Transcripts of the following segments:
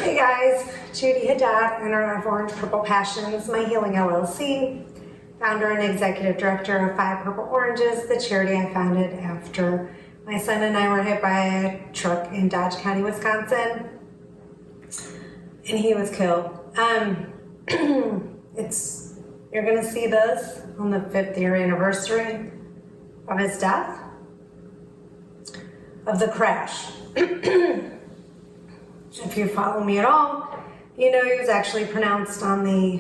Hey guys, Judy Haddad, owner of Orange Purple Passions, My Healing LLC, founder and executive director of 5 Purple Oranges, the charity I founded after my son and I were hit by a truck in Dodge County, Wisconsin, and he was killed. You're gonna see this on the 5th year anniversary of his death, of the crash. If you follow me at all, you know he was actually pronounced on the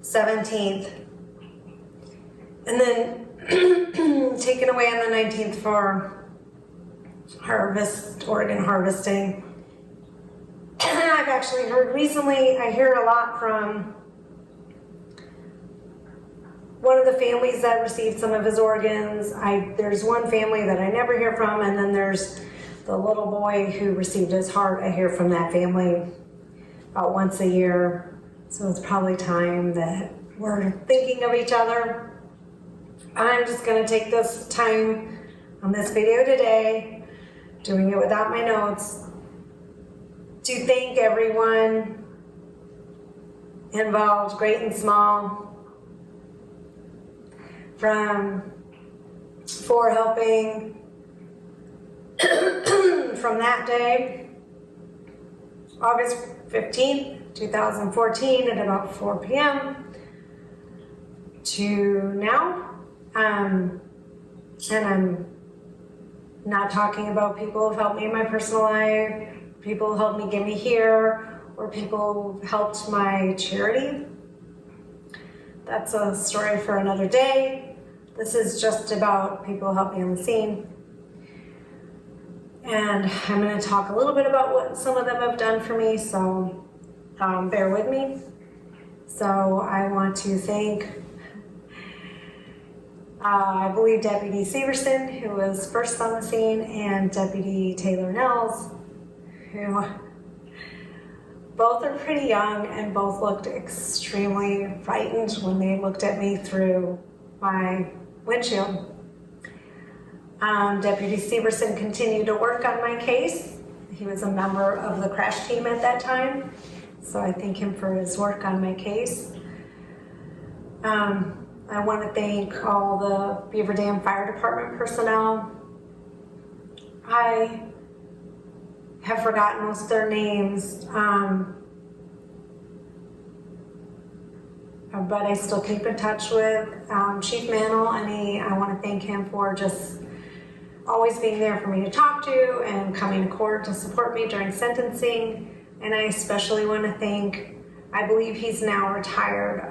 17th and then taken away on the 19th for organ harvesting. I've actually heard recently, I hear a lot from one of the families that received some of his organs. There's one family that I never hear from, and then there's the little boy who received his heart. I hear from that family about once a year. So it's probably time that we're thinking of each other. I'm just gonna take this time on this video today, doing it without my notes, to thank everyone involved, great and small, for helping from that day, August 15th, 2014 at about 4 p.m. to now. And I'm not talking about people who've helped me in my personal life, people who helped me get me here, or people who helped my charity. That's a story for another day. This is just about people who helped me on the scene. And I'm going to talk a little bit about what some of them have done for me, so bear with me. So I want to thank, I believe, Deputy Severson, who was first on the scene, and Deputy Taylor Nels, who both are pretty young and both looked extremely frightened when they looked at me through my windshield. Deputy Severson continued to work on my case. He was a member of the crash team at that time, so I thank him for his work on my case. I want to thank all the Beaver Dam Fire Department personnel. I have forgotten most of their names, but I still keep in touch with Chief Mantle, and I want to thank him for just always being there for me to talk to and coming to court to support me during sentencing. And I especially want to thank, I believe he's now retired,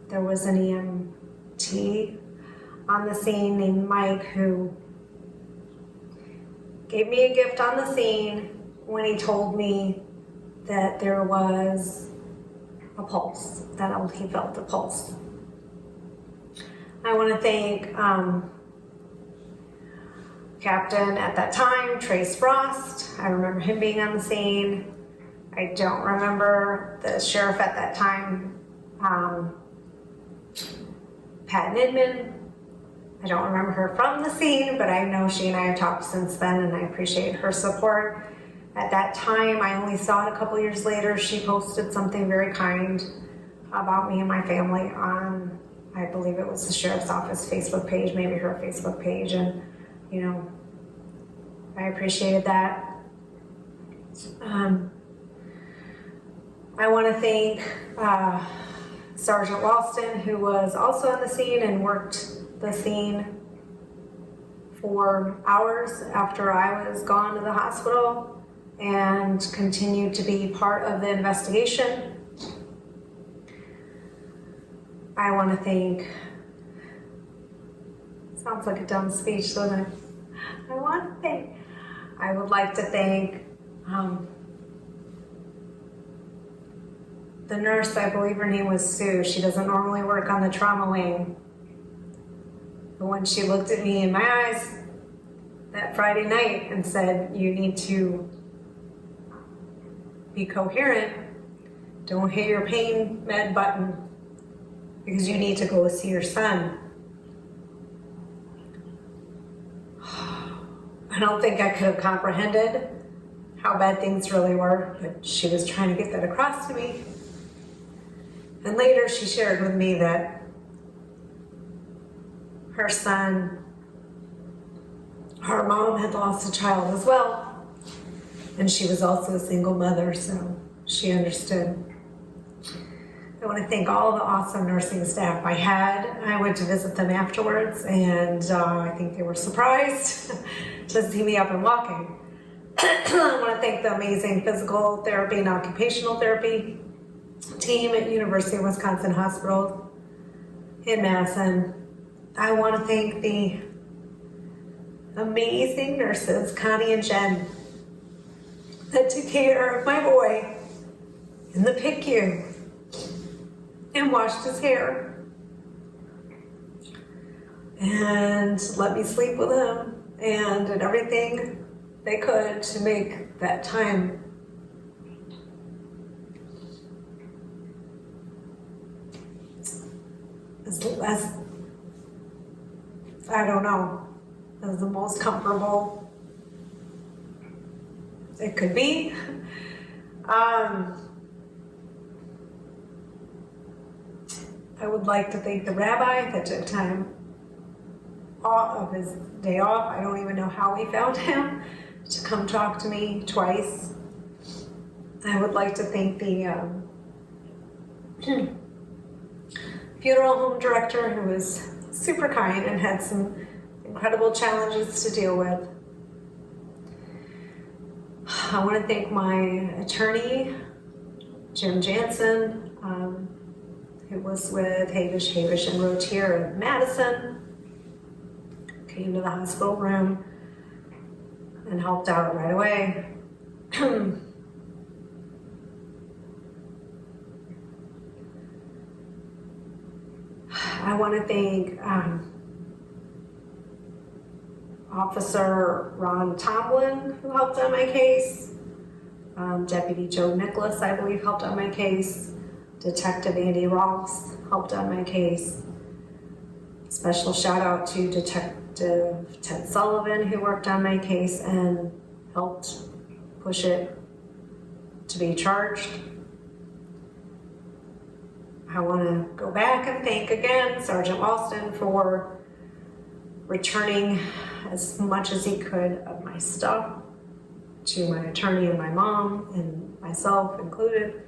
there was an EMT on the scene named Mike who gave me a gift on the scene when he told me that there was a pulse, that he felt a pulse. I want to thank Captain at that time, Trace Frost. I remember him being on the scene. I don't remember the sheriff at that time, Pat Nidman. I don't remember her from the scene, but I know she and I have talked since then, and I appreciate her support. At that time, I only saw it a couple years later. She posted something very kind about me and my family on, I believe it was the sheriff's office Facebook page, maybe her Facebook page, and you know, I appreciated that. I want to thank Sergeant Ralston, who was also on the scene and worked the scene for hours after I was gone to the hospital and continued to be part of the investigation. I want to thank, sounds like a dumb speech, doesn't it? I would like to thank the nurse, I believe her name was Sue. She doesn't normally work on the trauma wing. But when she looked at me in my eyes that Friday night and said, you need to be coherent, don't hit your pain med button because you need to go see your son. I don't think I could have comprehended how bad things really were, but she was trying to get that across to me. And later she shared with me that her mom had lost a child as well, and she was also a single mother, so she understood. I want to thank all the awesome nursing staff I had. I went to visit them afterwards, and I think they were surprised to see me up and walking. I want to thank the amazing physical therapy and occupational therapy team at University of Wisconsin Hospital in Madison. I want to thank the amazing nurses, Connie and Jen, that took care of my boy in the PICU and washed his hair and let me sleep with him and did everything they could to make that time as I don't know, as the most comfortable it could be. I would like to thank the rabbi that took time off of his day off. I don't even know how we found him to come talk to me twice. I would like to thank the funeral home director, who was super kind and had some incredible challenges to deal with. I want to thank my attorney, Jim Jansen, who was with Havish and Rotier in Madison, came to the hospital room and helped out right away. I want to thank Officer Ron Tomlin, who helped on my case. Deputy Joe Nicholas, I believe, helped on my case. Detective Andy Ross helped on my case. Special shout out to Detective Ted Sullivan, who worked on my case and helped push it to be charged. I want to go back and thank again Sergeant Walston for returning as much as he could of my stuff to my attorney and my mom and myself included,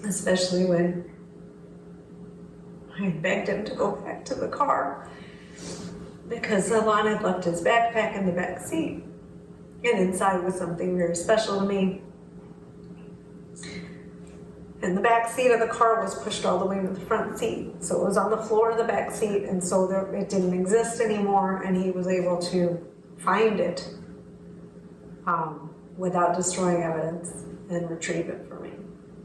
especially when I begged him to go back to the car because Ilan had left his backpack in the back seat, and inside was something very special to me. And the back seat of the car was pushed all the way to the front seat. So it was on the floor of the back seat, and so it didn't exist anymore, and he was able to find it without destroying evidence and retrieve it for me.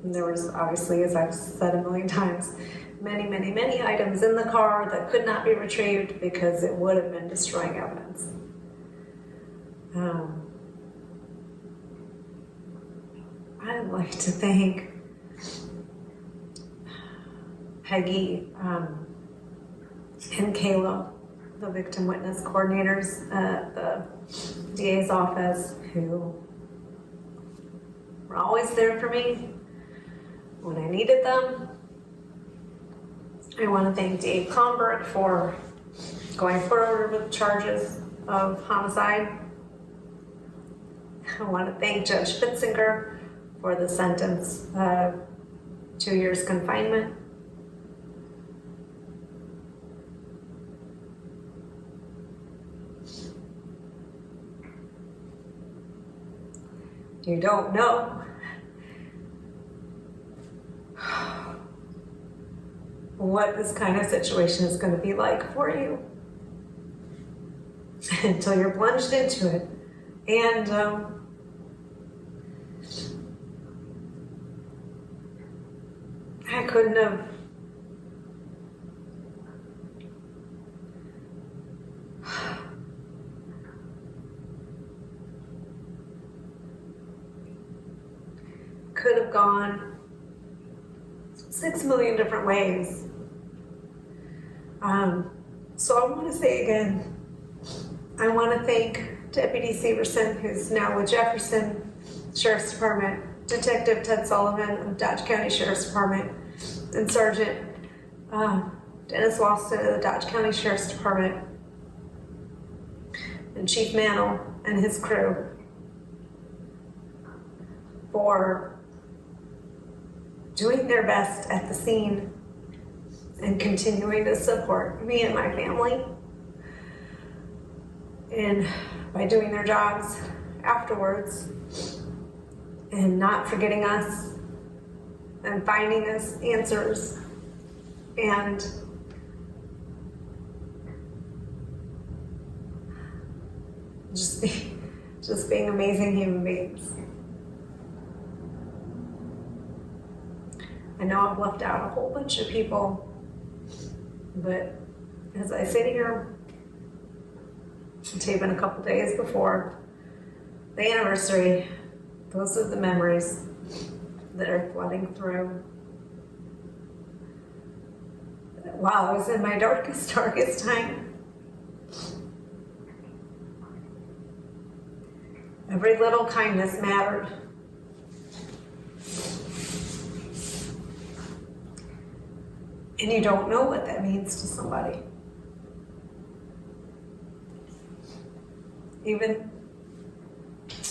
And there was obviously, as I've said a million times, many, many, many items in the car that could not be retrieved because it would have been destroying evidence. I'd like to thank Peggy and Kayla, the victim witness coordinators at the DA's office, who were always there for me when I needed them. I want to thank Dave Comberg for going forward with charges of homicide. I want to thank Judge Fitzinger for the sentence of 2 years confinement. You don't know what this kind of situation is going to be like for you until you're plunged into it. And I couldn't have gone 6 million different ways. So I want to say again, I want to thank Deputy Severson, who's now with Jefferson Sheriff's Department, Detective Ted Sullivan of Dodge County Sheriff's Department, and Sergeant Dennis Walston of the Dodge County Sheriff's Department, and Chief Mantle and his crew for doing their best at the scene and continuing to support me and my family, and by doing their jobs afterwards and not forgetting us and finding us answers and just being amazing human beings. I know I've left out a whole bunch of people, but as I sit here, taping a couple days before the anniversary, those are the memories that are flooding through. While I was in my darkest time, every little kindness mattered. And you don't know what that means to somebody. Even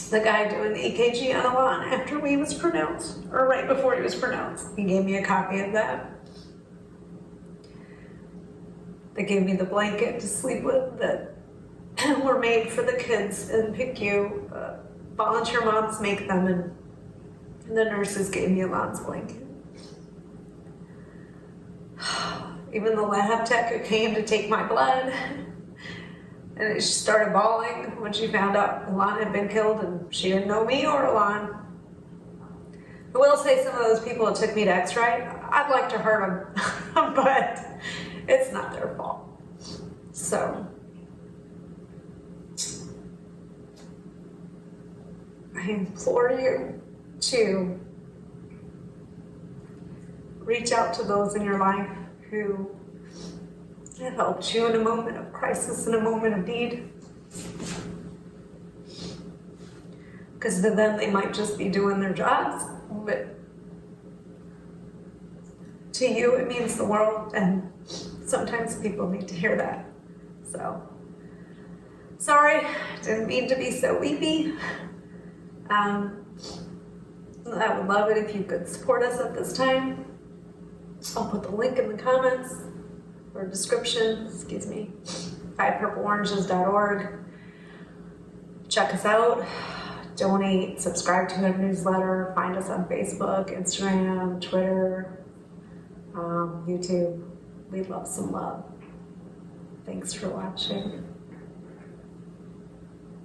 the guy doing the EKG on Ilan after he was pronounced, or right before he was pronounced, he gave me a copy of that. They gave me the blanket to sleep with that were made for the kids in PICU. Volunteer moms make them, and the nurses gave me Ilan's blanket. Even the lab tech who came to take my blood, and she started bawling when she found out Ilan had been killed, and she didn't know me or Ilan. I will say some of those people that took me to X-ray, I'd like to hurt them, but it's not their fault. So I implore you to reach out to those in your life who have helped you in a moment of crisis, in a moment of need. Because to them, they might just be doing their jobs, but to you, it means the world, and sometimes people need to hear that. So, sorry, didn't mean to be so weepy. I would love it if you could support us at this time. I'll put the link in the comments or description, 5purpleoranges.org. Check us out, donate, subscribe to our newsletter, find us on Facebook, Instagram, Twitter, YouTube. We'd love some love. Thanks for watching.